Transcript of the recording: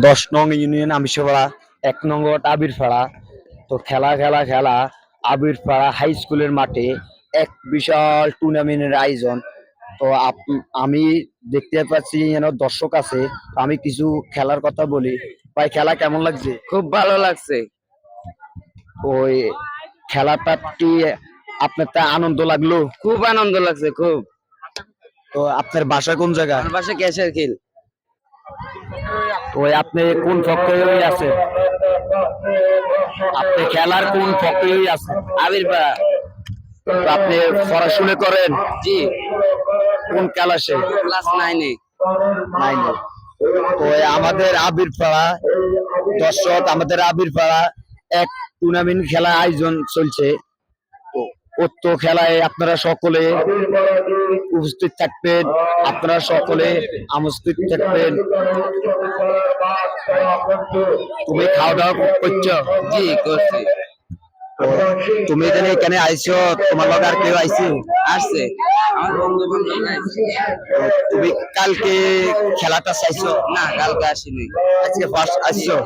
10 নং ইউনিয়ন আমিষপাড়া 1 নং ওয়ার্ড আবিরপাড়া। তো খেলা খেলা খেলা আবিরপাড়া হাই স্কুলের মাঠে এক বিশাল টুর্নামেন্টের আয়োজন। তো আমি দেখতে পাচ্ছি যেন দর্শক আছে। তো আমি কিছু খেলার কথা বলি। ভাই, খেলা কেমন লাগছে? খুব ভালো লাগছে। ওই খেলাটা কি আপনার তা আনন্দ লাগলো? খুব আনন্দ লাগছে খুব। তো আপনার বাসা কোন জায়গা? আমার পাশে ক্যাশের খিল। ওই আপনি কোন পক্ষে আছে? আপনি খেলার কোন পক্ষে আছে? আবিরপাড়া। তো আপনি পড়াশোনা করেন? জি, কোন ক্লাসে? ক্লাস 9-এ। 9-এ। তো আমাদের আবিরপাড়া দর্শক, আমাদের আবিরপাড়া এক টুর্নামেন্ট খেলা আয়োজন চলছে। উক্ত খেলায় আপনারা সকলে উপস্থিত থাকবেন, আপনারা সকলে আমন্ত্রিত থাকবেন। তুমি খাওয়া দাওয়া করছো? জি, করছি। তুমি এখানে আইছো, তোমার লগে আর কেউ আইছে? আসছে আমার বন্ধু বান্ধব আসছে। তুমি কালকে খেলাটা চাইছো? না, কালকে আসিনি। আজকে ফার্স্ট আসছো?